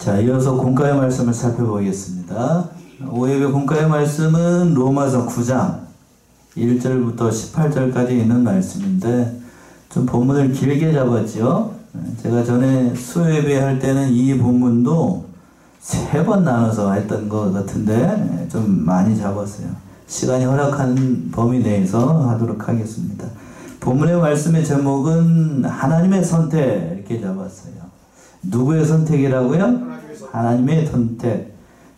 자, 이어서 공과의 말씀을 살펴보겠습니다. 5예배 공과의 말씀은 로마서 9장 1절부터 18절까지 있는 말씀인데 좀 본문을 길게 잡았죠. 제가 전에 수요예배 할 때는 이 본문도 3번 나눠서 했던 것 같은데 좀 많이 잡았어요. 시간이 허락한 범위 내에서 하도록 하겠습니다. 본문의 말씀의 제목은 하나님의 선택 이렇게 잡았어요. 누구의 선택이라고요? 하나님의 선택.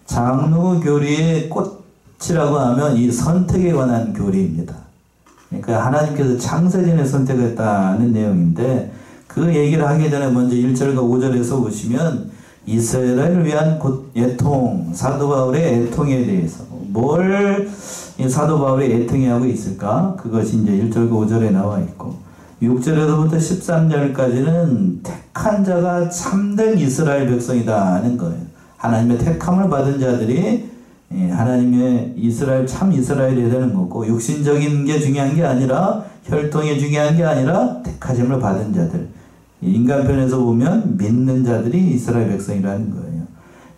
장로 교리의 꽃이라고 하면 이 선택에 관한 교리입니다. 그러니까 하나님께서 창세전에 선택했다는 내용인데 그 얘기를 하기 전에 먼저 1절과 5절에서 보시면 이스라엘을 위한 애통, 사도 바울의 애통에 대해서 뭘 사도 바울이 애통해 하고 있을까? 그것이 이제 1절과 5절에 나와 있고 6절에서부터 13절까지는 택한 자가 참된 이스라엘 백성이다 하는 거예요. 하나님의 택함을 받은 자들이 하나님의 이스라엘, 참 이스라엘이 되는 거고 육신적인 게 중요한 게 아니라 혈통이 중요한 게 아니라 택하심을 받은 자들, 인간편에서 보면 믿는 자들이 이스라엘 백성이라는 거예요.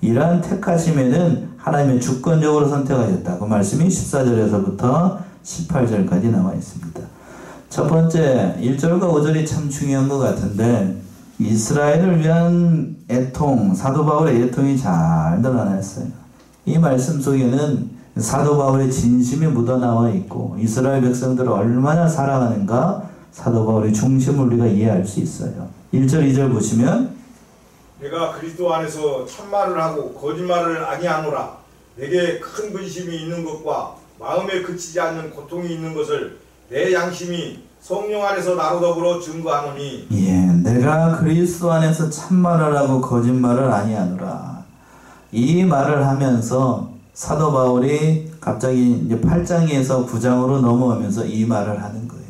이러한 택하심에는 하나님의 주권적으로 선택하셨다. 그 말씀이 14절에서부터 18절까지 나와 있습니다. 첫 번째 1절과 5절이 참 중요한 것 같은데 이스라엘을 위한 애통, 사도 바울의 애통이 잘 드러났어요. 이 말씀 속에는 사도 바울의 진심이 묻어나와 있고 이스라엘 백성들을 얼마나 사랑하는가 사도 바울의 중심을 우리가 이해할 수 있어요. 1절 2절 보시면 내가 그리스도 안에서 참말을 하고 거짓말을 아니하노라. 내게 큰 근심이 있는 것과 마음에 그치지 않는 고통이 있는 것을 내 양심이 성령 안에서 나로 더불어 증거하노니. 예, 내가 그리스도 안에서 참말을 하고 거짓말을 아니하노라. 이 말을 하면서 사도 바울이 갑자기 이제 8장에서 9장으로 넘어오면서 이 말을 하는 거예요.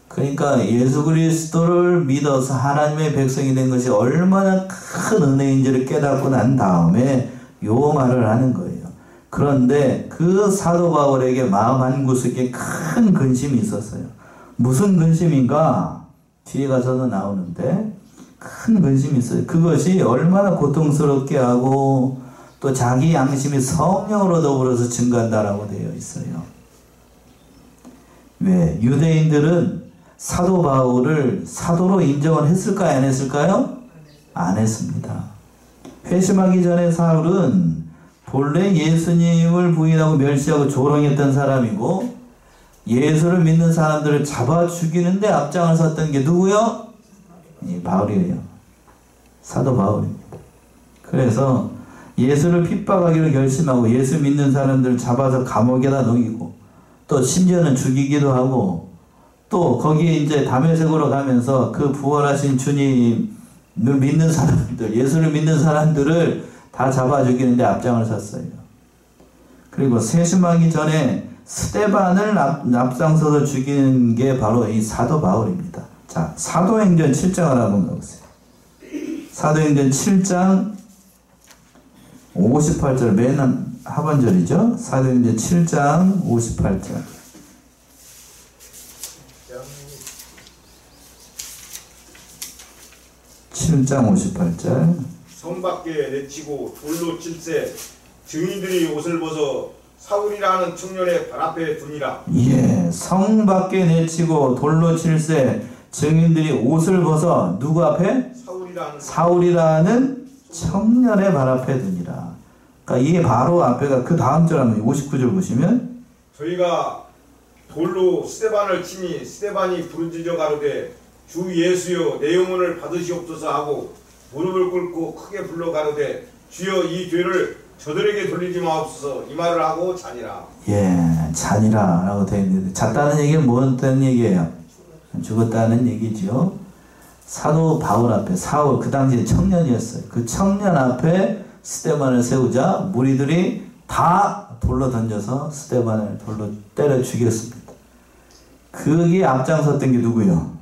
그러니까 예수 그리스도를 믿어서 하나님의 백성이 된 것이 얼마나 큰 은혜인지를 깨닫고 난 다음에 요 말을 하는 거예요. 그런데 그 사도 바울에게 마음 한구석에 큰 근심이 있었어요. 무슨 근심인가? 뒤에 가서도 나오는데 큰 근심이 있어요. 그것이 얼마나 고통스럽게 하고 또 자기 양심이 성령으로 더불어서 증거한다라고 되어 있어요. 왜? 유대인들은 사도 바울을 사도로 인정을 했을까요? 안 했을까요? 안 했습니다. 회심하기 전에 사울은 본래 예수님을 부인하고 멸시하고 조롱했던 사람이고 예수를 믿는 사람들을 잡아 죽이는데 앞장을 섰던 게 누구요? 바울이에요. 사도 바울입니다. 그래서 예수를 핍박하기를 결심하고 예수 믿는 사람들을 잡아서 감옥에다 녹이고 또 심지어는 죽이기도 하고 또 거기에 이제 다메섹으로 가면서 그 부활하신 주님을 믿는 사람들, 예수를 믿는 사람들을 다 잡아 죽이는데 앞장을 섰어요. 그리고 세심하기 전에 스데반을 앞장서서 죽인 게 바로 이 사도 바울입니다. 자, 사도행전 7장을 한번 가보세요. 사도행전 7장 58절 맨 하반절이죠. 사도행전 7장 58절. 7장 58절. 성 밖에 내치고 돌로 칠세 증인들이 옷을 벗어 사울이라는 청년의 발 앞에 두니라. 예, 성 밖에 내치고 돌로 칠세 증인들이 옷을 벗어 누구 앞에? 사울이라는 청년의 발 앞에 두니라. 그러니까 이게 바로 앞에가 그 다음 절 한번 59절 보시면 저희가 돌로 스데반을 치니 스데반이 부르짖어 가로되 주 예수여 내 영혼을 받으시옵소서 하고 무릎을 꿇고 크게 불러 가로되 주여 이 죄를 저들에게 돌리지 마옵소서 이 말을 하고 자니라. 예, 자니라 라고 되어 있는데 잤다는 얘기는 뭐였다는 얘기예요? 죽었다는 얘기죠. 사도 바울 앞에 사울 그 당시에 청년이었어요. 그 청년 앞에 스데반을 세우자 무리들이 다 돌로 던져서 스데반을 돌로 때려 죽였습니다. 그게 앞장섰던 게 누구요?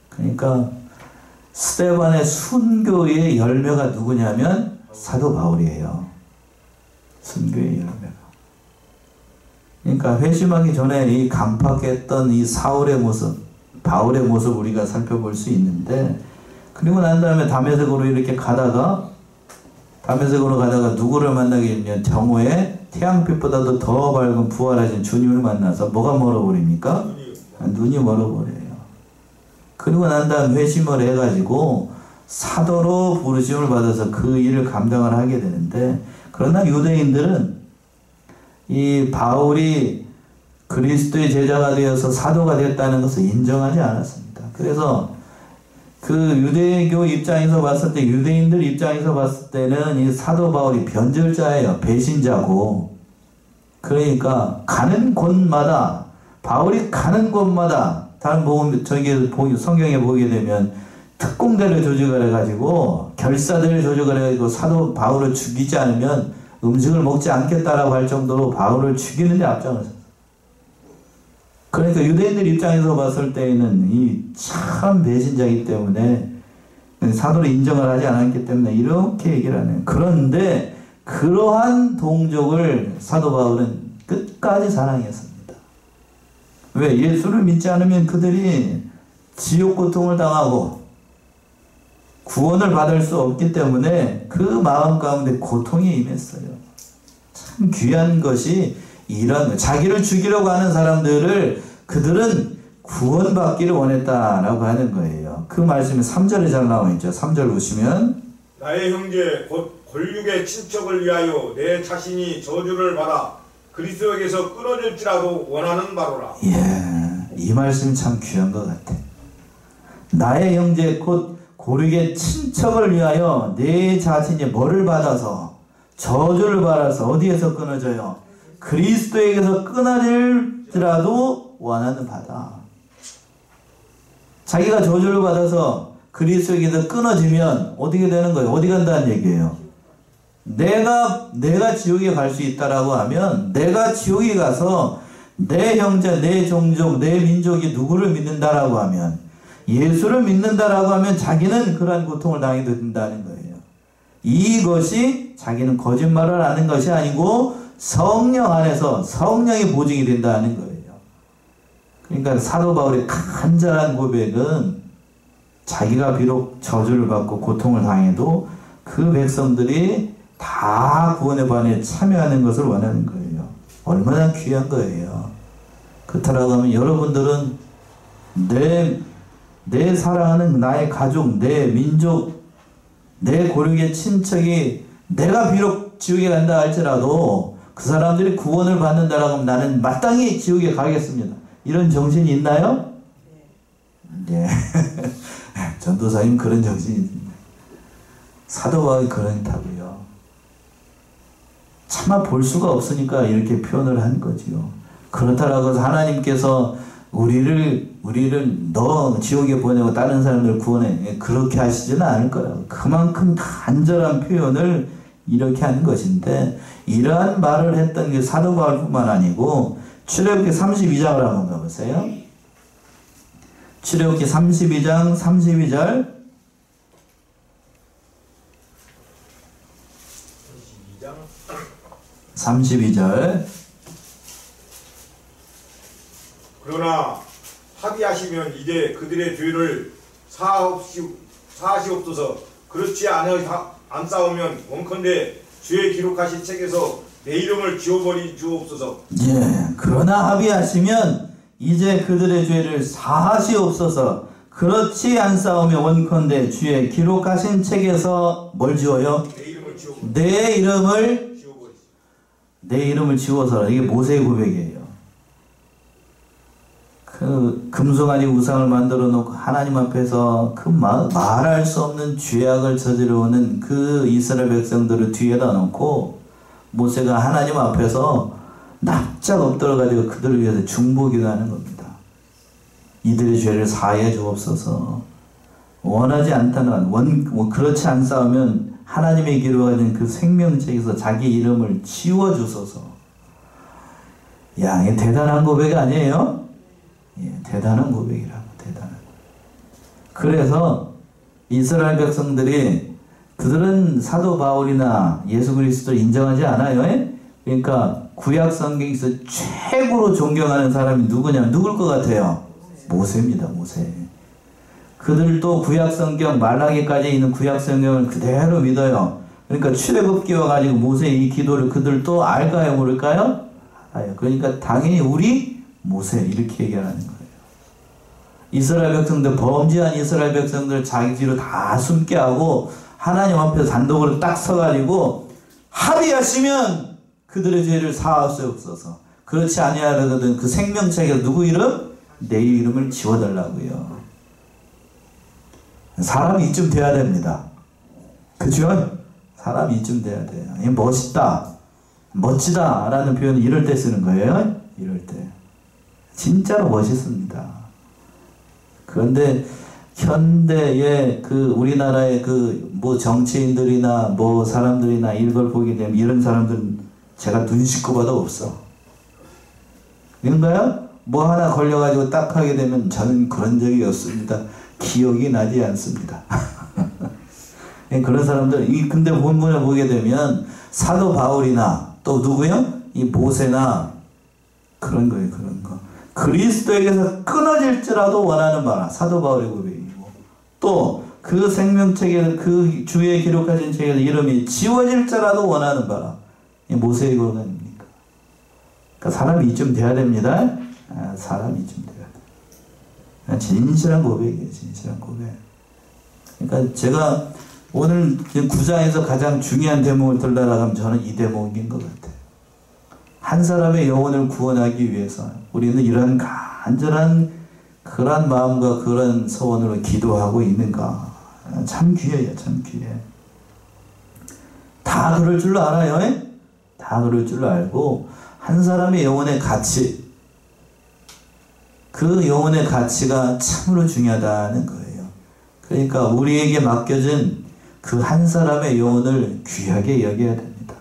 그러니까 스데반의 순교의 열매가 누구냐면 사도 바울이에요. 순교의 열매가. 그러니까 회심하기 전에 이 강팍했던 이 사울의 모습, 바울의 모습 우리가 살펴볼 수 있는데 그리고 난 다음에 다메섹으로 이렇게 가다가 누구를 만나게 되면 정오에 태양빛보다도 더 밝은 부활하신 주님을 만나서 뭐가 멀어버립니까? 눈이 멀어버려요. 그리고 난 다음 회심을 해가지고 사도로 부르심을 받아서 그 일을 감당을 하게 되는데, 그러나 유대인들은 이 바울이 그리스도의 제자가 되어서 사도가 됐다는 것을 인정하지 않았습니다. 그래서 그 유대교 입장에서 봤을 때, 유대인들 입장에서 봤을 때는 이 사도 바울이 변절자예요. 배신자고. 그러니까 가는 곳마다, 바울이 가는 곳마다, 다른 성경에 보게 되면 특공대를 조직을 해가지고, 결사대를 조직을 해가지고 사도 바울을 죽이지 않으면 음식을 먹지 않겠다라고 할 정도로 바울을 죽이는 데 앞장을 섰어요. 그러니까 유대인들 입장에서 봤을 때에는 이 참 배신자이기 때문에 사도를 인정을 하지 않았기 때문에 이렇게 얘기를 하네요. 그런데 그러한 동족을 사도 바울은 끝까지 사랑했습니다. 왜? 예수를 믿지 않으면 그들이 지옥 고통을 당하고 구원을 받을 수 없기 때문에 그 마음 가운데 고통이 임했어요. 참 귀한 것이 이런, 자기를 죽이려고 하는 사람들을 그들은 구원받기를 원했다라고 하는 거예요. 그 말씀이 3절에 잘 나와 있죠. 3절 보시면, 나의 형제 곧 권륙의 친척을 위하여 내 자신이 저주를 받아 그리스도에게서 끊어질지라도 원하는 바로라. 예, 이 말씀이 참 귀한 것 같아. 나의 형제 곧 고륙의 친척을 위하여 내 자신이 뭐를 받아서, 저주를 받아서 어디에서 끊어져요? 그리스도에게서 끊어질지라도 원하는 바다. 자기가 저주를 받아서 그리스도에게서 끊어지면 어떻게 되는 거예요? 어디 간다는 얘기예요? 내가 지옥에 갈 수 있다라고 하면, 내가 지옥에 가서 내 형제, 내 종족, 내 민족이 누구를 믿는다라고 하면, 예수를 믿는다라고 하면 자기는 그러한 고통을 당하게 된다는 거예요. 이것이 자기는 거짓말을 하는 것이 아니고 성령 안에서 성령이 보증이 된다는 거예요. 그러니까 사도 바울의 간절한 고백은 자기가 비록 저주를 받고 고통을 당해도 그 백성들이 다 구원의 반에 참여하는 것을 원하는 거예요. 얼마나 귀한 거예요. 그렇다고 하면 여러분들은 내 사랑하는 나의 가족, 내 민족, 내 고륙의 친척이 내가 비록 지옥에 간다 할지라도 그 사람들이 구원을 받는다라고 하면 나는 마땅히 지옥에 가겠습니다. 이런 정신이 있나요? 네. 전도사님 그런 정신이 있습니다. 사도 바울이 그렇다고요. 차마 볼 수가 없으니까 이렇게 표현을 한 거지요. 그렇다라고 해서 하나님께서 우리를 너 지옥에 보내고 다른 사람들 구원해, 그렇게 하시지는 않을 거라고. 그만큼 간절한 표현을 이렇게 하는 것인데, 이러한 말을 했던 게 사도 바울뿐만 아니고 출애굽기 32장을 한번 가보세요. 출애굽기 32장 32절. 32절. 그러나 합의하시면 이제 그들의 죄를 사하시옵소서. 그렇지 안 싸우면 원컨대 주의 기록하신 책에서 내 이름을 지워버리 주옵소서. 예, 그러나 합의하시면 이제 그들의 죄를 사하시옵소서. 그렇지 안 싸우면 원컨대 주의 기록하신 책에서 뭘 지워요? 내 이름을 지워서라. 이게 모세의 고백이에요. 그 금송아지 우상을 만들어 놓고 하나님 앞에서 그 말할 수 없는 죄악을 저지르는 그 이스라엘 백성들을 뒤에다 놓고 모세가 하나님 앞에서 납작 엎드려 가지고 그들을 위해서 중보기도하는 겁니다. 이들의 죄를 사하여 주옵소서. 원하지 않다는 그렇지 안 싸우면 하나님의 기록하신 그 생명책에서 자기 이름을 지워 주소서. 야, 이게 대단한 고백 아니에요? 예, 대단한 고백이라고. 대단한. 그래서 이스라엘 백성들이 그들은 사도 바울이나 예수 그리스도를 인정하지 않아요. 예? 그러니까 구약 성경에서 최고로 존경하는 사람이 누구냐면 누굴 것 같아요? 모세입니다. 모세. 그들도 구약성경 말라기까지 있는 구약성경을 그대로 믿어요. 그러니까 출애굽기와 가지고 모세의 이 기도를 그들도 알까요 모를까요? 알아요. 그러니까 당연히 우리 모세 이렇게 얘기하는 거예요. 이스라엘 백성들, 범죄한 이스라엘 백성들 자기 뒤로 다 숨게 하고 하나님 앞에서 단독으로 딱 서가지고 합의하시면 그들의 죄를 사하옵소서. 그렇지 아니하거든 그 생명책에 누구 이름? 내 이름을 지워달라고요. 사람이 이쯤 돼야 됩니다. 그죠? 사람이 이쯤 돼야 돼요. 멋있다, 멋지다 라는 표현을 이럴 때 쓰는 거예요. 이럴 때. 진짜로 멋있습니다. 그런데 현대의 그 우리나라의 그 뭐 정치인들이나 뭐 사람들이나 이걸 보게 되면 이런 사람들은 제가 눈 씻고 봐도 없어. 그런가요? 뭐 하나 걸려가지고 딱 하게 되면 저는 그런 적이 없습니다. 기억이 나지 않습니다. 그런 사람들, 근데 본문을 보게 되면 사도 바울이나 또 누구요? 이 모세나 그런 거예요, 그런 거. 그리스도에게서 끊어질지라도 원하는 바라. 사도 바울의 고백이고. 또 그 생명책에, 그 주에 기록하신 책에서 이름이 지워질지라도 원하는 바라. 이 모세의 고백입니까? 그러니까 사람이 이쯤 돼야 됩니다. 사람이 이쯤 돼야 돼. 진실한 고백이에요, 진실한 고백. 그러니까 제가 오늘 9장에서 가장 중요한 대목을 들러나가면 저는 이 대목인 것 같아요. 한 사람의 영혼을 구원하기 위해서 우리는 이런 간절한 그런 마음과 그런 소원으로 기도하고 있는가. 참 귀해요, 참 귀해. 다 그럴 줄로 알아요. 다 그럴 줄로 알고 한 사람의 영혼의 가치, 그 영혼의 가치가 참으로 중요하다는 거예요. 그러니까 우리에게 맡겨진 그 한 사람의 영혼을 귀하게 여겨야 됩니다.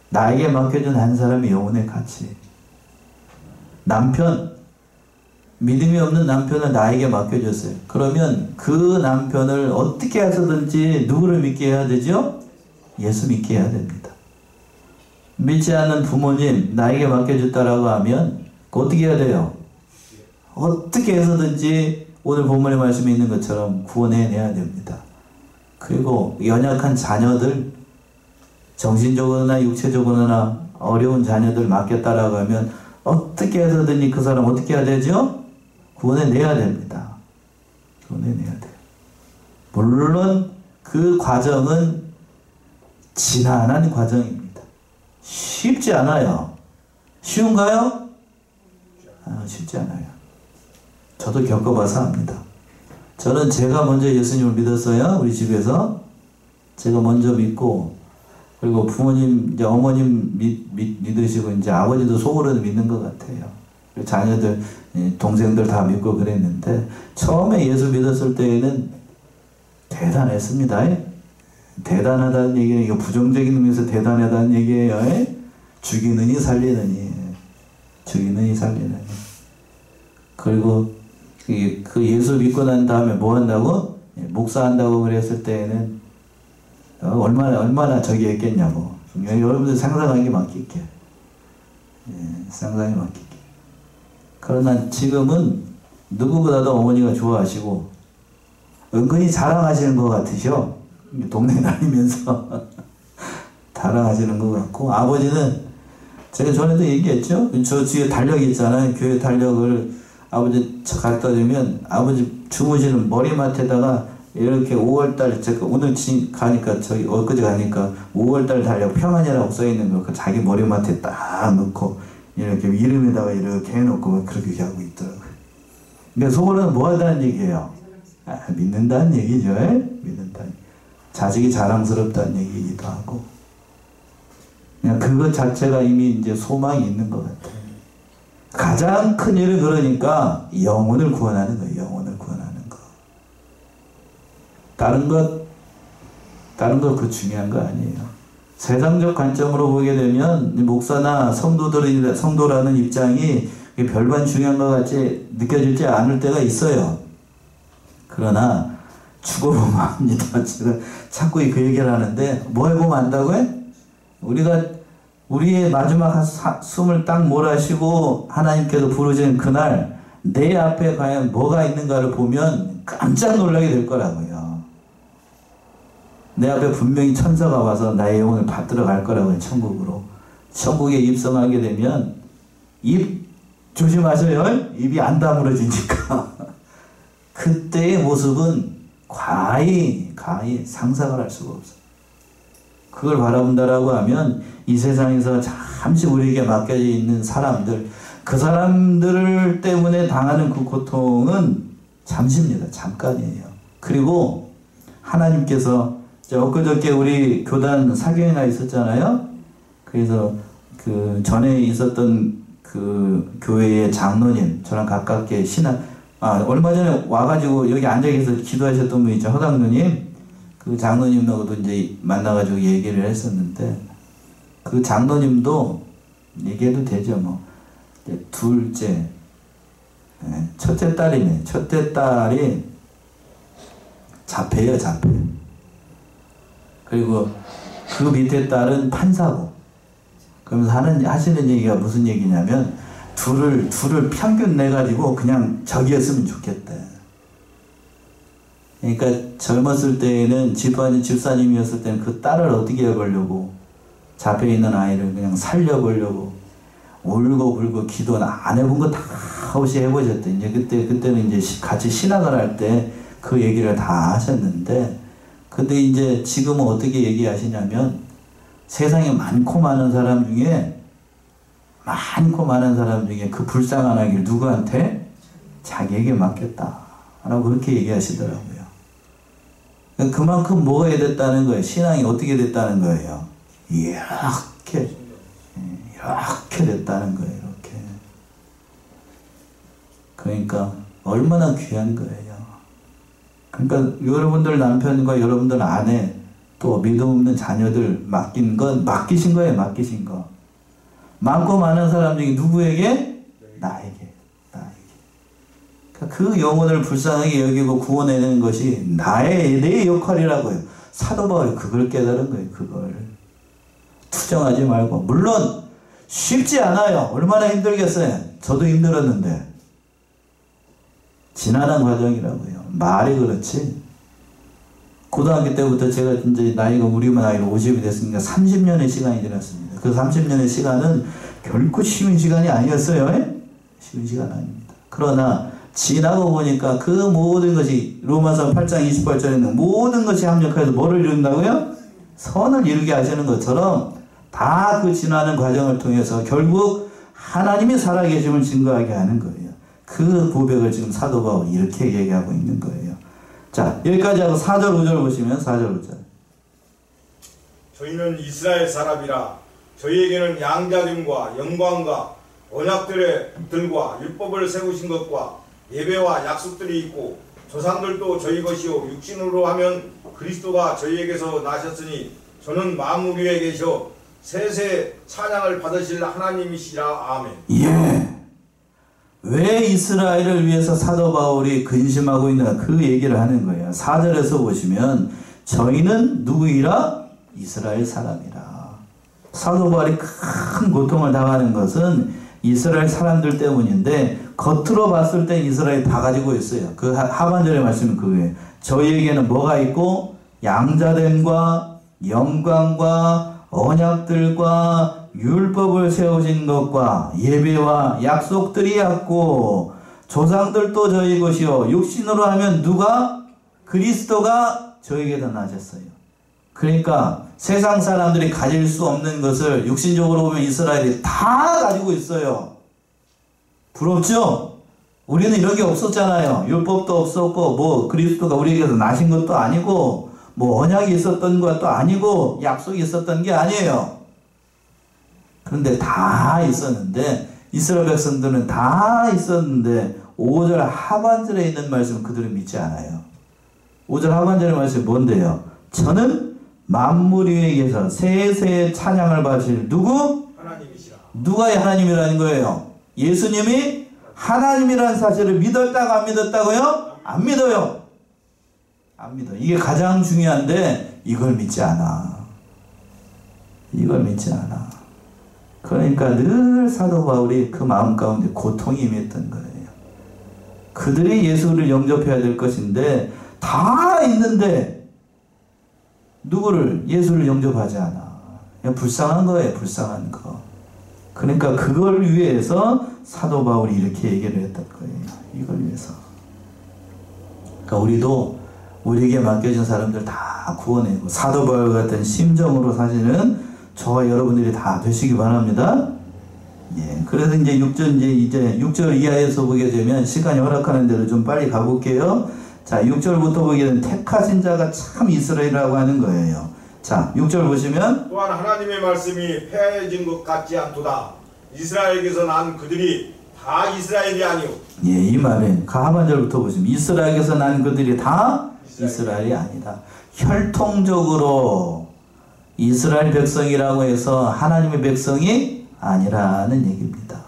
나에게 맡겨진 한 사람의 영혼의 가치. 남편, 믿음이 없는 남편을 나에게 맡겨줬어요. 그러면 그 남편을 어떻게 해서든지 누구를 믿게 해야 되죠? 예수 믿게 해야 됩니다. 믿지 않는 부모님 나에게 맡겨줬다라고 하면 어떻게 해야 돼요? 어떻게 해서든지 오늘 본문의 말씀에 있는 것처럼 구원해내야 됩니다. 그리고 연약한 자녀들, 정신적으로나 육체적으로나 어려운 자녀들 맡겼다라고 하면 어떻게 해서든지 그 사람 어떻게 해야 되죠? 구원해내야 됩니다. 구원해내야 돼요. 물론 그 과정은 지난한 과정입니다. 쉽지 않아요. 쉬운가요? 쉽지 않아요. 저도 겪어봐서 압니다. 저는 제가 먼저 예수님을 믿었어요. 우리 집에서. 제가 먼저 믿고, 그리고 부모님, 이제 어머님 믿으시고, 이제 아버지도 속으로는 믿는 것 같아요. 자녀들, 동생들 다 믿고 그랬는데, 처음에 예수 믿었을 때에는 대단했습니다. 대단하다는 얘기는, 이거 부정적인 의미에서 대단하다는 얘기예요. 죽이느니 살리느니. 죽이느니 살리느니. 그리고 그 예수 믿고 난 다음에 뭐 한다고? 목사한다고 그랬을 때에는 얼마나 저기 했겠냐고. 여러분들 상상하기 맡길게. 상상이 맡길게. 그러나 지금은 누구보다도 어머니가 좋아하시고 은근히 자랑하시는 것 같으셔. 동네 다니면서 자랑하시는 것 같고, 아버지는 제가 전에도 얘기했죠. 저 뒤에 달력이 있잖아요. 교회 달력을 아버지 갖다 주면 아버지 주무시는 머리맡에다가 이렇게 5월달, 제가 오늘 가니까 저기 엊그제 가니까 5월달 달력 평안이라고 써있는 거 자기 머리맡에 딱 넣고 이렇게 이름에다가 이렇게 해놓고 그렇게 하고 있더라고요. 그러니까 속으로는 뭐 하다는 얘기예요? 믿는다는 얘기죠. 믿는다는. 자식이 자랑스럽다는 얘기이기도 하고. 그냥 그것 자체가 이미 이제 소망이 있는 것 같아요. 가장 큰 일은 그러니까 영혼을 구원하는 거예요. 영혼을 구원하는 거. 다른 것 그 중요한 거 아니에요. 세상적 관점으로 보게 되면 목사나 성도라는 입장이 별반 중요한 것 같이 느껴지지 않을 때가 있어요. 그러나 죽어보면 압니다. 제가 자꾸 그 얘기를 하는데 뭐 해보면 안다고요? 우리가 우리의 마지막 숨을 딱 몰아쉬고 하나님께서 부르신 그날 내 앞에 과연 뭐가 있는가를 보면 깜짝 놀라게 될 거라고요. 내 앞에 분명히 천사가 와서 나의 영혼을 받들어 갈 거라고요. 천국으로. 천국에 입성하게 되면 입 조심하셔요. 입이 안 다물어지니까. 그때의 모습은 과히 상상을 할 수가 없어요. 그걸 바라본다라고 하면 이 세상에서 잠시 우리에게 맡겨져 있는 사람들, 그 사람들 때문에 당하는 그 고통은 잠시입니다. 잠깐이에요. 그리고 하나님께서 엊그저께 우리 교단 사경회가 있었잖아요. 그래서 그 전에 있었던 그 교회의 장로님, 저랑 가깝게 얼마 전에 와가지고 여기 앉아 계셔서 기도하셨던 분 있죠. 허당누님. 그 장로님하고도 이제 만나가지고 얘기를 했었는데, 그 장로님도 얘기해도 되죠, 뭐. 둘째, 첫째 딸이네. 첫째 딸이 자폐예요, 자폐. 그리고 그 밑에 딸은 판사고. 그러면서 하시는 얘기가 무슨 얘기냐면, 둘을 평균 내가지고 그냥 저기였으면 좋겠다. 그러니까 젊었을 때에는 집사님이었을 때는 그 딸을 어떻게 해보려고, 잡혀 있는 아이를 그냥 살려보려고 울고 불고 기도는 안 해본 거 다 없이 해보셨대. 이제 그때는 이제 같이 신학을 할 때 그 얘기를 다 하셨는데, 근데 이제 지금은 어떻게 얘기하시냐면, 세상에 많고 많은 사람 중에 그 불쌍한 아기를 누구한테? 자기에게 맡겼다 라고 그렇게 얘기하시더라고요. 그만큼 뭐가 됐다는 거예요. 신앙이 어떻게 됐다는 거예요. 이렇게 됐다는 거예요. 이렇게. 그러니까 얼마나 귀한 거예요. 그러니까 여러분들 남편과 여러분들 아내, 또 믿음 없는 자녀들 맡기신 거예요. 맡기신 거. 많고 많은 사람 중에 누구에게? 나에게. 그러니까 그 영혼을 불쌍하게 여기고 구원해내는 것이 내 역할이라고요. 사도 바울이 그걸 깨달은 거예요. 그걸. 투정하지 말고. 물론 쉽지 않아요. 얼마나 힘들겠어요. 저도 힘들었는데. 지난한 과정이라고요. 말이 그렇지. 고등학교 때부터 제가 이제 우리만 나이가 50이 됐으니까 30년의 시간이 지났습니다. 그 30년의 시간은 결코 쉬운 시간이 아니었어요. 쉬운 시간 아닙니다. 그러나 지나고 보니까 그 모든 것이 로마서 8장 28절에는 모든 것이 합력해서 뭐를 이룬다고요? 선을 이루게 하시는 것처럼 다 그 지나는 과정을 통해서 결국 하나님이 살아계심을 증거하게 하는 거예요. 그 고백을 지금 사도 바울이 이렇게 얘기하고 있는 거예요. 자, 여기까지 하고 4절 5절 보시면 4절 5절. 저희는 이스라엘 사람이라 저희에게는 양자됨과 영광과 언약들과 율법을 세우신 것과 예배와 약속들이 있고 조상들도 저희 것이요 육신으로 하면 그리스도가 저희에게서 나셨으니 저는 만물 위에 계셔 세세 찬양을 받으실 하나님이시라. 아멘. 예. 왜 이스라엘을 위해서 사도 바울이 근심하고 있는가 그 얘기를 하는 거예요. 4절에서 보시면 저희는 누구이라? 이스라엘 사람이라. 사도 바울이 큰 고통을 당하는 것은 이스라엘 사람들 때문인데 겉으로 봤을 때 이스라엘 다 가지고 있어요. 그 하반절의 말씀은 그거예요. 저희에게는 뭐가 있고 양자됨과 영광과 언약들과 율법을 세우신 것과 예배와 약속들이 있고 조상들도 저희 것이요 육신으로 하면 누가? 그리스도가 저에게도 나셨어요. 그러니까 세상 사람들이 가질 수 없는 것을 육신적으로 보면 이스라엘이 다 가지고 있어요. 부럽죠? 우리는 이런 게 없었잖아요. 율법도 없었고 뭐 그리스도가 우리에게서 나신 것도 아니고 뭐 언약이 있었던 것도 아니고 약속이 있었던 게 아니에요. 그런데 다 있었는데 이스라엘 백성들은 다 있었는데 5절 하반절에 있는 말씀은 그들은 믿지 않아요. 5절 하반절의 말씀이 뭔데요? 저는 만물 위에 계셔 세세 찬양을 받으실 누구? 하나님이시라. 누가 하나님이라는 거예요? 예수님이 하나님이라는 사실을 믿었다고 안 믿었다고요? 안 믿어요. 안 믿어. 이게 가장 중요한데 이걸 믿지 않아. 이걸 믿지 않아. 그러니까 늘 사도 바울이 그 마음 가운데 고통이 임했던 거예요. 그들이 예수를 영접해야 될 것인데 다 있는데 누구를 예수를 영접하지 않아. 그냥 불쌍한 거예요. 불쌍한 거. 그러니까 그걸 위해서 사도 바울이 이렇게 얘기를 했던 거예요. 이걸 위해서. 그러니까 우리도 우리에게 맡겨진 사람들 다 구원해고 사도 바울 같은 심정으로 사실은 저와 여러분들이 다 되시기 바랍니다. 예. 그래서 이제 6절 이하에서 보게 되면 시간이 허락하는 대로 좀 빨리 가볼게요. 자, 6절부터 보게 되면 택하신 자가 참 이스라엘이라고 하는 거예요. 자, 6절 보시면 또한 하나님의 말씀이 폐해진 것 같지 않도다. 이스라엘에게서 난 그들이 다 이스라엘이 아니오. 예, 이 말은 그 하반절부터 보시면 이스라엘에게서 난 그들이 다 이스라엘이 아니다. 혈통적으로 이스라엘 백성이라고 해서 하나님의 백성이 아니라는 얘기입니다.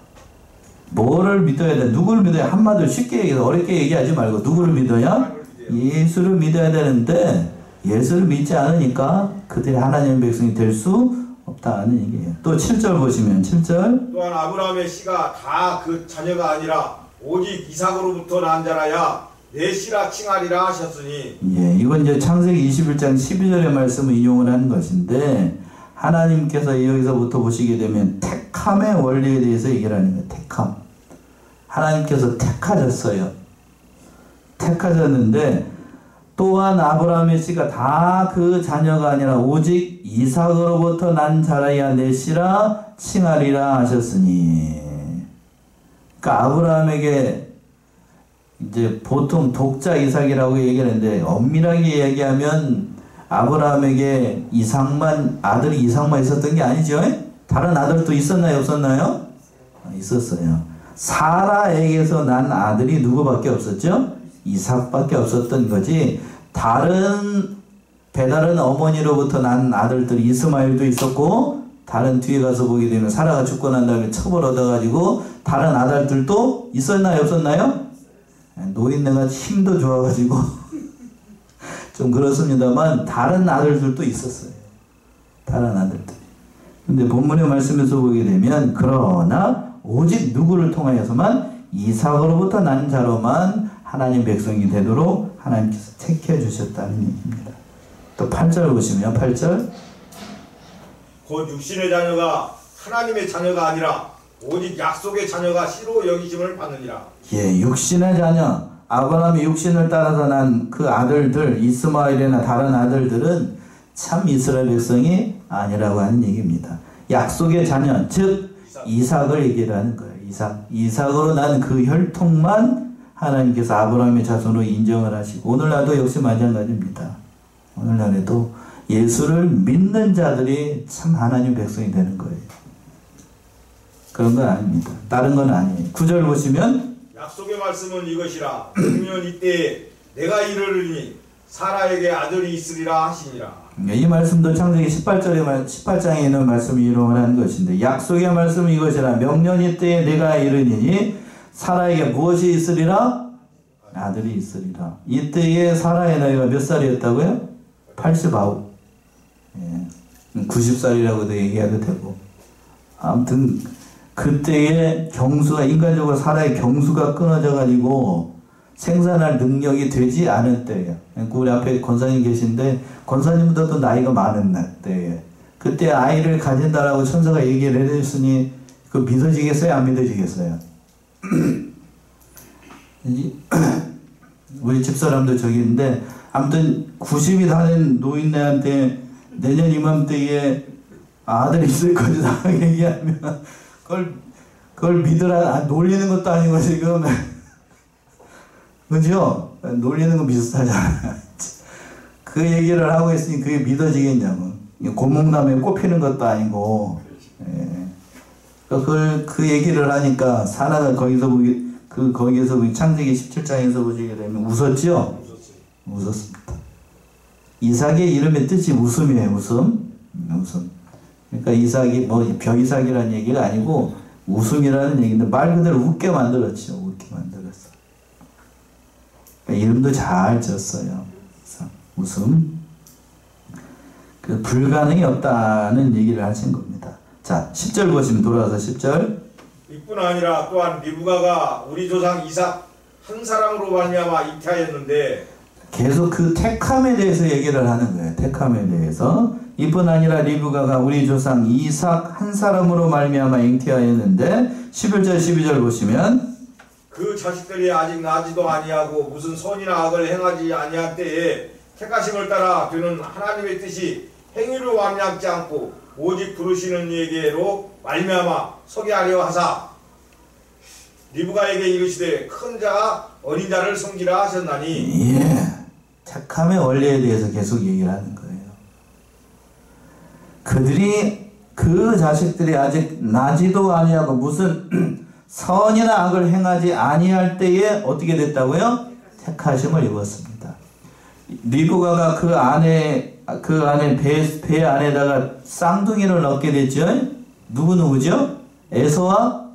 뭐를 믿어야 돼? 누구를 믿어야? 한마디로 쉽게 얘기해서 어렵게 얘기하지 말고 누구를 믿어야? 예수를 믿어야 되는데 예수를 믿지 않으니까 그들이 하나님의 백성이 될 수 없다는 얘기예요. 또 7절 보시면 7절 또한 아브라함의 씨가 다 그 자녀가 아니라 오직 이삭으로부터 난 자라야 내 씨라 칭하리라 하셨으니. 예, 이건 이제 창세기 21장 12절의 말씀을 인용을 하는 것인데 하나님께서 여기서부터 보시게 되면 택함의 원리에 대해서 얘기를 하는 거예요. 택함. 하나님께서 택하셨어요. 택하셨는데 또한 아브라함의 씨가 다 그 자녀가 아니라 오직 이삭으로부터 난 자라야 내 씨라 칭하리라 하셨으니. 그러니까 아브라함에게 이제 보통 독자 이삭이라고 얘기하는데 엄밀하게 얘기하면 아브라함에게 아들이 이삭만 있었던 게 아니죠. 다른 아들도 있었나요? 없었나요? 있었어요. 사라에게서 난 아들이 누구밖에 없었죠? 이삭밖에 없었던 거지. 다른 배다른 어머니로부터 난 아들들이 이스마엘도 있었고 다른 뒤에 가서 보게 되면 사라가 죽고 난 다음에 첩을 얻어가지고 다른 아들들도 있었나요? 없었나요? 노인네가 힘도 좋아가지고 좀 그렇습니다만 다른 아들들도 있었어요. 다른 아들들. 근데 본문의 말씀에서 보게 되면 그러나 오직 누구를 통하여서만 이삭으로부터 난 자로만 하나님 백성이 되도록 하나님께서 택해 주셨다는 얘기입니다. 또 8절 보시면 8절 곧 육신의 자녀가 하나님의 자녀가 아니라 오직 약속의 자녀가 씨로 여기심을 받느니라. 예, 육신의 자녀 아브라함의 육신을 따라서 난 그 아들들 이스마엘이나 다른 아들들은 참 이스라엘 백성이 아니라고 하는 얘기입니다. 약속의 자녀 즉 이삭을 얘기를 하는 거예요. 이삭으로 난 그 혈통만 하나님께서 아브라함의 자손으로 인정을 하시고 오늘날도 역시 마찬가지입니다. 오늘날에도 예수를 믿는 자들이 참 하나님 백성이 되는 거예요. 그런 건 아닙니다. 다른 건 아니에요. 9절 보시면 약속의 말씀은 이것이라. 분명 이때에 내가 이르르니 사라에게 아들이 있으리라 하시니라. 이 말씀도 창세기 18장에 있는 말씀을 인용을 하는 것인데 약속의 말씀은 이것이라. 명년 이때에 내가 이르니 사라에게 무엇이 있으리라? 아들이 있으리라. 이때에 사라의 나이가 몇 살이었다고요? 89. 예. 90살이라고도 얘기해도 되고. 아무튼 그때의 경수가 인간적으로 사라의 경수가 끊어져 가지고 생산할 능력이 되지 않을 때예요. 우리 앞에 권사님 계신데 권사님보다도 나이가 많은 때예요. 그때 아이를 가진다라고 천사가 얘기를 해줬으니 그 믿어지겠어요? 안 믿어지겠어요? 우리 집사람도 저기 있는데 아무튼 90이 다 된 노인네한테 내년 이맘때에 아들이 있을 거다 얘기하면 그걸 믿으라. 놀리는 것도 아니고 지금 그죠? 놀리는 거 비슷하잖아. 그 얘기를 하고 있으니 그게 믿어지겠냐고. 고목나무에 꼽히는 것도 아니고. 예. 그 얘기를 하니까 사라가 거기서 창세기 17장에서 보시게 되면 웃었죠? 웃었습니다. 이삭의 이름의 뜻이 웃음이에요. 웃음. 그러니까 이삭이 벼이삭이라는 얘기가 아니고 웃음이라는 얘기인데 말 그대로 웃게 만들었죠. 웃게 만들었어. 그러니까 이름도 잘 지었어요. 웃음. 그 불가능이 없다는 얘기를 하신 겁니다. 자, 10절 보시면 돌아와서 10절. 이뿐 아니라 또한 리브가가 우리 조상 이삭 한 사람으로 말미암아 잉태하였는데 계속 그 택함에 대해서 얘기를 하는 거예요. 택함에 대해서. 이뿐 아니라 리브가가 우리 조상 이삭 한 사람으로 말미암아 잉태하였는데 11절 12절 보시면 그 자식들이 아직 나지도 아니하고 무슨 선이나 악을 행하지 아니할 때에 택하심을 따라 되는 하나님의 뜻이 행위로 완미하지 않고 오직 부르시는 이에게로 말미암아 서게 하려 하사 리브가에게 이르시되 큰 자가 어린 자를 섬기라 하셨나니. 예, 택함의 원리에 대해서 계속 얘기를 하는 거예요. 그들이 그 자식들이 아직 나지도 아니하고 무슨 선이나 악을 행하지 아니할 때에 어떻게 됐다고요? 택하심을 입었습니다. 리브가가 그 안에 배 안에다가 쌍둥이를 넣게 됐죠. 누구죠? 에서와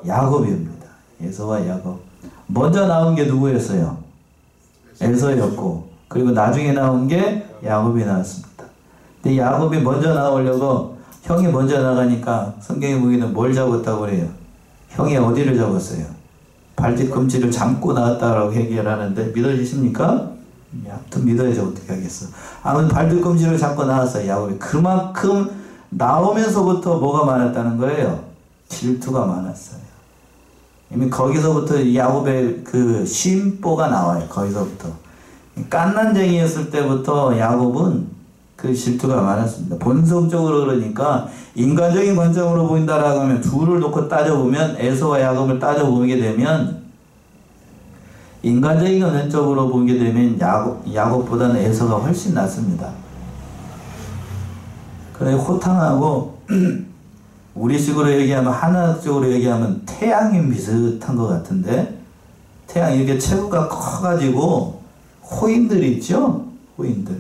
야곱입니다. 에서와 야곱. 먼저 나온 게 누구였어요? 에서였고, 그리고 나중에 나온 게 야곱이 나왔습니다. 근데 야곱이 먼저 나오려고 형이 먼저 나가니까 성경에 보기에는 뭘 잡았다고 그래요? 형이 어디를 잡았어요? 발뒤꿈치를 잡고 나왔다라고 얘기를 하는데 믿어지십니까? 아무튼 믿어야지 어떻게 하겠어. 아무튼 발뒤꿈치를 잡고 나왔어요. 야곱이. 그만큼 나오면서부터 뭐가 많았다는 거예요? 질투가 많았어요. 이미 거기서부터 야곱의 그 심보가 나와요. 거기서부터. 깐난쟁이였을 때부터 야곱은 그 질투가 많았습니다. 본성적으로 그러니까 인간적인 관점으로 보인다라고 하면 둘을 놓고 따져보면 에서와 야곱을 따져보게 되면 인간적인 관점으로 보게 되면 야곱보다는 에서가 훨씬 낫습니다. 그래 호탕하고 우리식으로 얘기하면 하나적으로 얘기하면 태양이 비슷한 것 같은데 태양 이렇게 체구가 커가지고 호인들 있죠? 호인들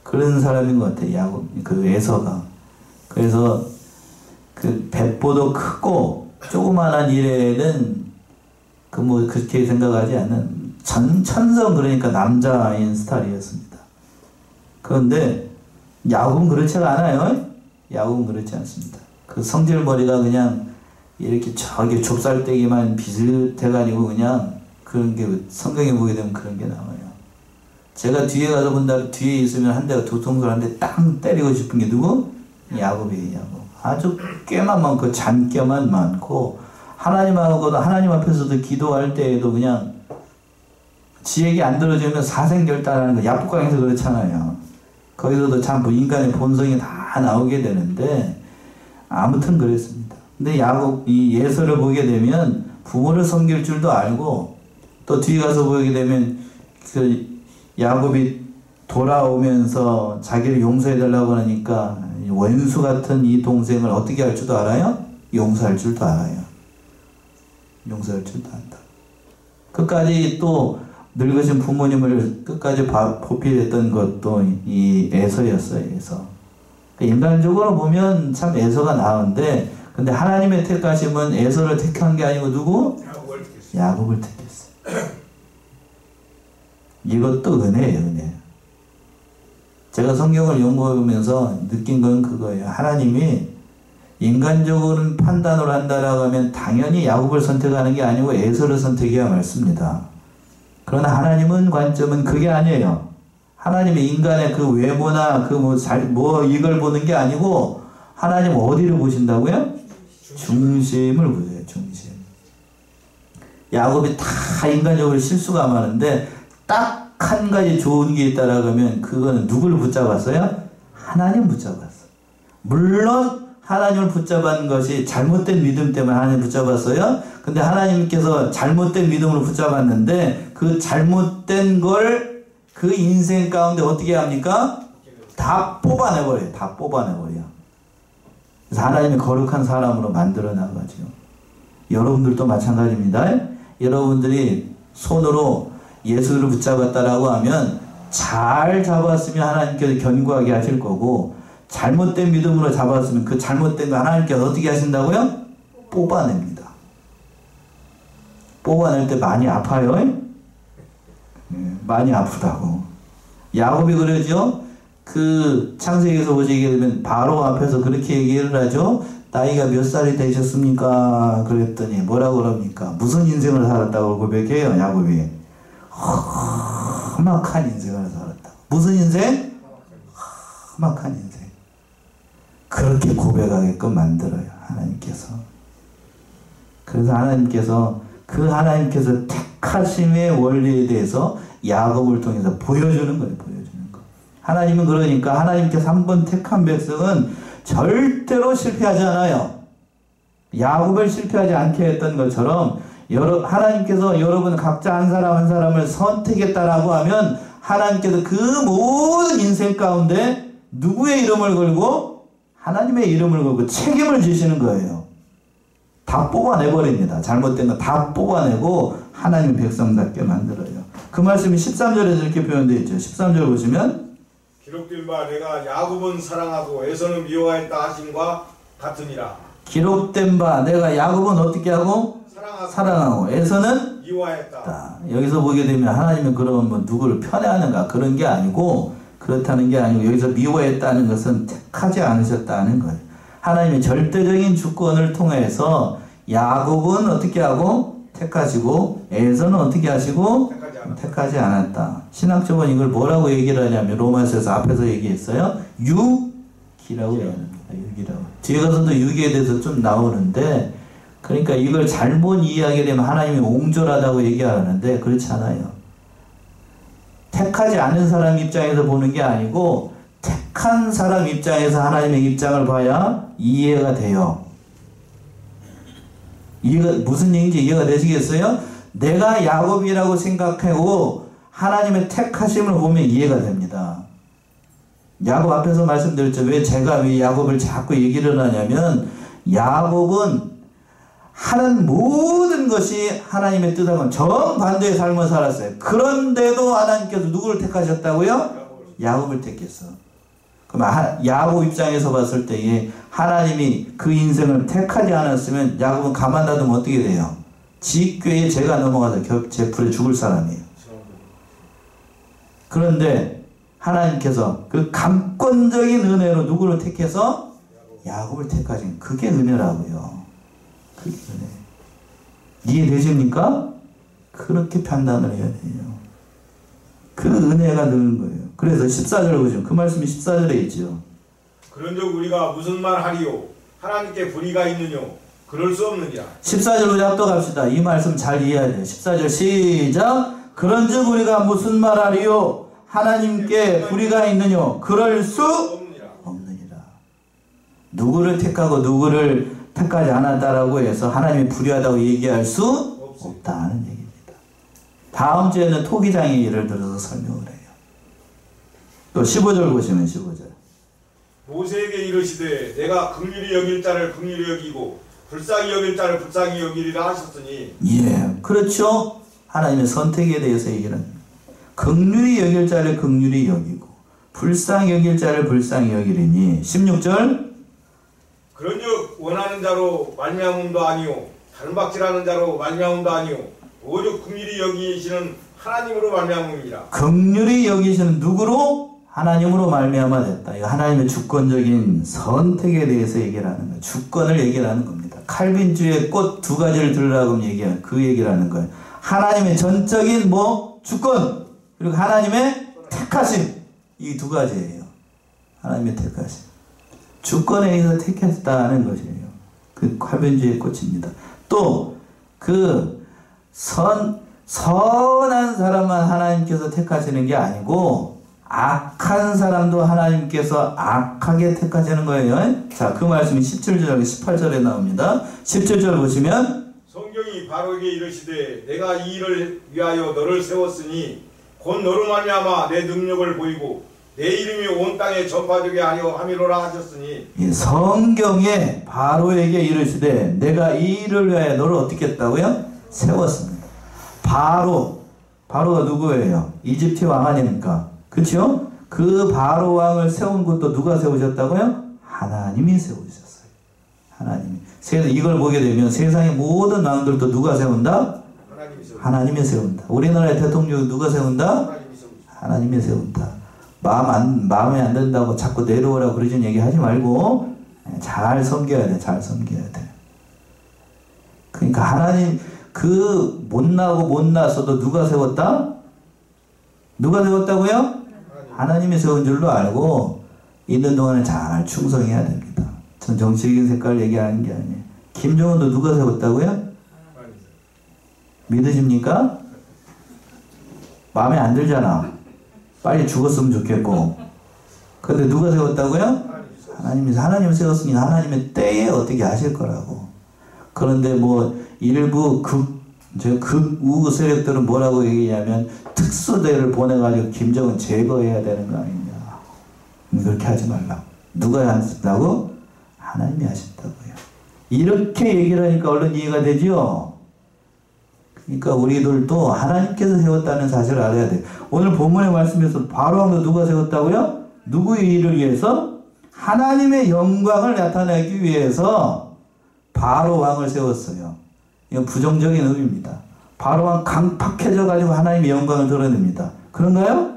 그런 사람인 것 같아요. 야곱 그 에서가. 그래서 그 배보도 크고 조그만한 일에는 그 뭐 그렇게 생각하지 않는 천성 그러니까 남자인 스타일이었습니다. 그런데 야곱은 그렇지 않아요. 야곱은 그렇지 않습니다. 그 성질머리가 그냥 이렇게 저기 좁쌀대기만 비슷해가지고 그냥 그런 게 성경에 보게 되면 그런 게 나와요. 제가 뒤에 가서 본다 뒤에 있으면 한 대가 도통솔 한 대 땅 때리고 싶은 게 누구? 야곱이에요. 야곱. 아주 꽤만 많고 잔꾀만 많고 하나님하고도 하나님 앞에서도 기도할 때에도 그냥 지 얘기 안 들어주면 사생결단하는 거 야복강에서 그렇잖아요. 거기서도 참 인간의 본성이 다 나오게 되는데 아무튼 그랬습니다. 근데 야곱 이 예서를 보게 되면 부모를 섬길 줄도 알고 또 뒤에 가서 보게 되면 그 야곱이 돌아오면서 자기를 용서해달라고 하니까 원수 같은 이 동생을 어떻게 할 줄도 알아요? 용서할 줄도 알아요. 용서할 줄도 안다. 끝까지 또 늙으신 부모님을 끝까지 보필했던 것도 이 에서였어요. 에서. 인간적으로 보면 참 에서가 나은데 근데 하나님의 택하심은 에서를 택한 게 아니고 누구? 야곱을 택했어요. 이것도 은혜예요. 은혜. 제가 성경을 연구해보면서 느낀 건 그거예요. 하나님이 인간적으로는 판단을 한다라고 하면 당연히 야곱을 선택하는 게 아니고 에서를 선택해야 맞습니다. 그러나 하나님은 관점은 그게 아니에요. 하나님의 인간의 그 외모나 뭐 이걸 보는 게 아니고 하나님 어디를 보신다고요? 중심을 보세요. 중심. 야곱이 다 인간적으로 실수가 많은데 딱 한 가지 좋은 게 있다라고 하면 그거는 누구를 붙잡았어요? 하나님 붙잡았어. 물론 하나님을 붙잡은 것이 잘못된 믿음 때문에 하나님 붙잡았어요. 근데 하나님께서 잘못된 믿음으로 붙잡았는데 그 잘못된 걸 그 인생 가운데 어떻게 합니까? 다 뽑아내버려요. 다 뽑아내버려요. 그래서 하나님이 거룩한 사람으로 만들어 나가죠. 여러분들도 마찬가지입니다. 여러분들이 손으로 예수를 붙잡았다라고 하면 잘 잡았으면 하나님께서 견고하게 하실 거고 잘못된 믿음으로 잡았으면 그 잘못된 거 하나님께서 어떻게 하신다고요? 뽑아냅니다. 뽑아낼 때 많이 아파요. 많이 아프다고. 야곱이 그러죠. 그 창세기에서 보시게 되면 바로 앞에서 그렇게 얘기를 하죠. 나이가 몇 살이 되셨습니까? 그랬더니 뭐라고 그럽니까? 무슨 인생을 살았다고 고백해요, 야곱이. 험악한 인생을 살았다. 무슨 인생? 험악한 인생. 그렇게 고백하게끔 만들어요, 하나님께서. 그래서 하나님께서 택하심의 원리에 대해서 야곱을 통해서 보여주는 거예요, 보여주는 거. 하나님은 그러니까 하나님께서 한번 택한 백성은 절대로 실패하지 않아요. 야곱을 실패하지 않게 했던 것처럼 하나님께서 여러분 각자 한 사람 한 사람을 선택했다라고 하면 하나님께서 그 모든 인생 가운데 누구의 이름을 걸고 하나님의 이름을 걸고 책임을 지시는 거예요. 다 뽑아내버립니다. 잘못된 거 다 뽑아내고 하나님의 백성답게 만들어요. 그 말씀이 13절에서 이렇게 표현되어 있죠. 13절 보시면 기록된 바 내가 야곱은 사랑하고 에서는 미워하였다 하심과 같으니라. 기록된 바 내가 야곱은 어떻게 하고? 사랑하고 에서는 미워하였다. 여기서 보게 되면 하나님은 그러면 뭐 누구를 편애하는가 그런 게 아니고 그렇다는 게 아니고 여기서 미워했다는 것은 택하지 않으셨다는 거예요. 하나님의 절대적인 주권을 통해서 야곱은 어떻게 하고? 택하시고 에서는 어떻게 하시고? 택하지 않았다. 신학적으로 이걸 뭐라고 얘기를 하냐면 로마서에서 앞에서 얘기했어요. 유기라고 얘기합니다. 유기라고. 뒤에 가서도 유기에 대해서 좀 나오는데 그러니까 이걸 잘못 이해하게 되면 하나님이 옹졸하다고 얘기하는데 그렇지 않아요. 택하지 않은 사람 입장에서 보는 게 아니고 택한 사람 입장에서 하나님의 입장을 봐야 이해가 돼요. 무슨 얘기인지 이해가 되시겠어요? 내가 야곱이라고 생각하고 하나님의 택하심을 보면 이해가 됩니다. 야곱 앞에서 말씀드렸죠. 왜 야곱을 자꾸 얘기를 하냐면 야곱은 하는 모든 것이 하나님의 뜻하고는 정반대의 삶을 살았어요. 그런데도 하나님께서 누구를 택하셨다고요? 야곱을 택했어. 그럼 야곱 입장에서 봤을 때에 하나님이 그 인생을 택하지 않았으면 야곱은 가만 놔두면 어떻게 돼요? 지궤에 죄가 넘어가서 제풀에 죽을 사람이에요. 그런데 하나님께서 그 감권적인 은혜로 누구를 택해서 야곱을 택하신 그게 은혜라고요. 그게 은혜. 이해되십니까? 그렇게 판단을 해야 돼요. 그 은혜가 느는 거예요. 그래서 14절을 보시면 그 말씀이 14절에 있죠. 그런즉 우리가 무슨 말 하리요? 하나님께 불의가 있느뇨? 그럴 수 없느니라. 14절로 합독합시다. 이 말씀 잘 이해해야 돼요. 14절 시작. 그런즉 우리가 무슨 말 하리요? 하나님께 불의가 있느뇨? 그럴 수 없느니라. 누구를 택하고 누구를 택하지 않았다라고 해서 하나님이 불의하다고 얘기할 수 없다는 얘기입니다. 다음 주에는 토기장의 예를 들어서 설명을 해요. 또 15절 보시면 15절. 모세에게 이르시되 내가 긍휼히 여길 자를 긍휼히 여기고 불쌍히 여길 자를 불쌍히 여기리라 하셨으니. 예, 그렇죠. 하나님의 선택에 대해서 얘기를 합니다. 긍휼히 여길 자를 긍휼히 여기고 불쌍히 여길 자를 불쌍히 여기리니. 16절. 그런즉 원하는 자로 말미암음도 아니요 다른 박질하는 자로 말미암음도 아니요 오직 긍휼히 여기시는 하나님으로 말미암음이라. 긍휼히 여기시는 누구로? 하나님으로 말미암아 됐다. 이거 하나님의 주권적인 선택에 대해서 얘기를 하는 거예요. 주권을 얘기를 하는 겁니다. 칼빈주의 꽃 두 가지를 들으라고 얘기하는 그 얘기를 하는 거예요. 하나님의 전적인 주권 그리고 하나님의 택하심 이 두 가지예요. 하나님의 택하심. 주권에 의해서 택했다는 것이에요. 그 칼빈주의 꽃입니다. 또 그 선한 사람만 하나님께서 택하시는 게 아니고 악한 사람도 하나님께서 악하게 택하시는 거예요. 자, 그 말씀이 17절, 18절에 나옵니다. 17절 보시면 성경이 바로에게 이르시되 내가 이 일을 위하여 너를 세웠으니 곧 너로 말미암아 내 능력을 보이고 내 이름이 온 땅에 전파되게 하려 함이로라 하셨으니. 성경에 바로에게 이르시되 내가 이 일을 위하여 너를 어떻게 했다고요? 세웠습니다. 바로가 누구예요? 이집트 왕 아닙니까? 그렇죠? 그 바로 왕을 세운 것도 누가 세우셨다고요? 하나님이 세우셨어요. 하나님이. 이걸 보게 되면 세상의 모든 왕들도 누가 세운다? 하나님이 세운다. 우리나라의 대통령 누가 세운다? 하나님이 세운다. 마음에 안 든다고 자꾸 내려오라고 그러진 얘기 하지 말고 잘 섬겨야 돼. 잘 섬겨야 돼. 그러니까 하나님 그 못나고 못나서도 누가 세웠다? 누가 세웠다고요? 하나님이 세운 줄로 알고 있는 동안에 잘 충성해야 됩니다. 전 정치적인 색깔 얘기하는 게 아니에요. 김정은도 누가 세웠다고요? 믿으십니까? 마음에 안 들잖아. 빨리 죽었으면 좋겠고. 근데 누가 세웠다고요? 하나님이 세웠으니 하나님의 때에 어떻게 하실 거라고. 그런데 뭐 일부 극우 세력들은 뭐라고 얘기하냐면 특수대를 보내가지고 김정은 제거해야 되는 거 아니냐. 그렇게 하지 말라. 누가 하신다고? 하나님이 하신다고요. 이렇게 얘기를 하니까 얼른 이해가 되죠? 그러니까 우리들도 하나님께서 세웠다는 사실을 알아야 돼요. 오늘 본문의 말씀에서 바로왕도 누가 세웠다고요? 누구의 일을 위해서? 하나님의 영광을 나타내기 위해서 바로왕을 세웠어요. 이건 부정적인 의미입니다. 바로왕 강팍해져 가지고 하나님의 영광을 드러냅니다. 그런가요?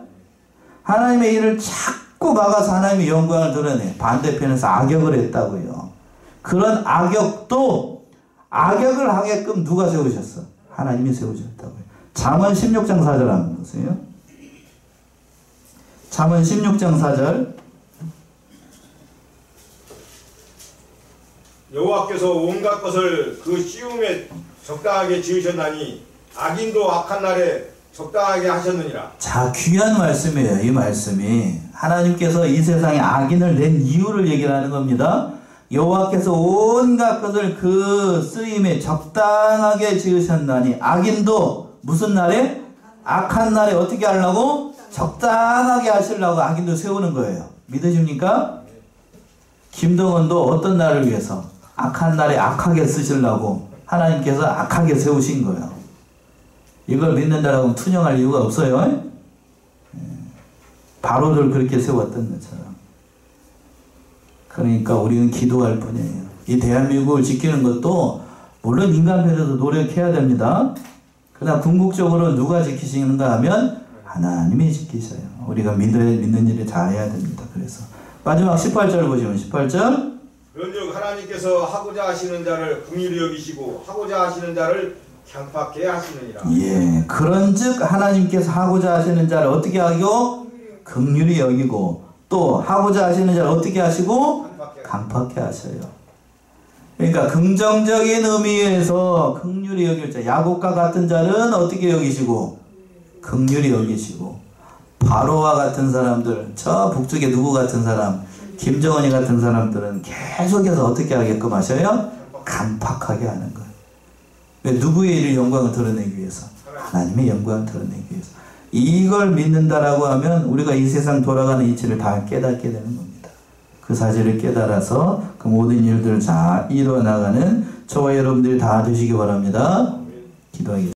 하나님의 일을 자꾸 막아서 하나님의 영광을 드러내. 반대편에서 악역을 했다고요. 그런 악역도 악역을 하게끔 누가 세우셨어? 하나님이 세우셨다고요. 잠언 16장 4절 한번 보세요. 잠언 16장 4절. 여호와께서 온갖 것을 그 시움에 적당하게 지으셨나니 악인도 악한 날에 적당하게 하셨느니라. 자, 귀한 말씀이에요. 이 말씀이 하나님께서 이 세상에 악인을 낸 이유를 얘기를 하는 겁니다. 여호와께서 온갖 것을 그 쓰임에 적당하게 지으셨나니 악인도 무슨 날에? 악한 날에 어떻게 하려고? 적당하게 하시려고 악인도 세우는 거예요. 믿으십니까? 김동원도 어떤 날을 위해서? 악한 날에 악하게 쓰시려고 하나님께서 악하게 세우신 거예요. 이걸 믿는다라고 투영할 이유가 없어요. 바로를 그렇게 세웠던 것처럼. 그러니까 우리는 기도할 뿐이에요. 이 대한민국을 지키는 것도 물론 인간편에서 노력해야 됩니다. 그러나 궁극적으로 누가 지키시는가 하면 하나님이 지키셔요. 우리가 믿는 일을 잘해야 됩니다. 그래서 마지막 18절 보시면 18절. 그런즉 하나님께서 하고자 하시는 자를 긍휼히 여기시고 하고자 하시는 자를 강팍해 하시느니라. 예, 그런즉 하나님께서 하고자 하시는 자를 어떻게 하고? 긍휼히 여기고 또 하고자 하시는 자를 어떻게 하시고? 강팍해 하셔요. 그러니까 긍정적인 의미에서 긍휼히 여길 자, 야곱과 같은 자는 어떻게 여기시고? 긍휼히 여기시고 바로와 같은 사람들, 저 북쪽에 누구 같은 사람, 김정은이 같은 사람들은 계속해서 어떻게 하게끔 하셔요? 강팍하게 하는 거예요. 왜? 누구의 일을 영광을 드러내기 위해서? 하나님의 영광을 드러내기 위해서. 이걸 믿는다라고 하면 우리가 이 세상 돌아가는 이치를 다 깨닫게 되는 겁니다. 그 사실을 깨달아서 그 모든 일들을 잘 이루어나가는 저와 여러분들이 다 되시기 바랍니다. 기도하겠습니다.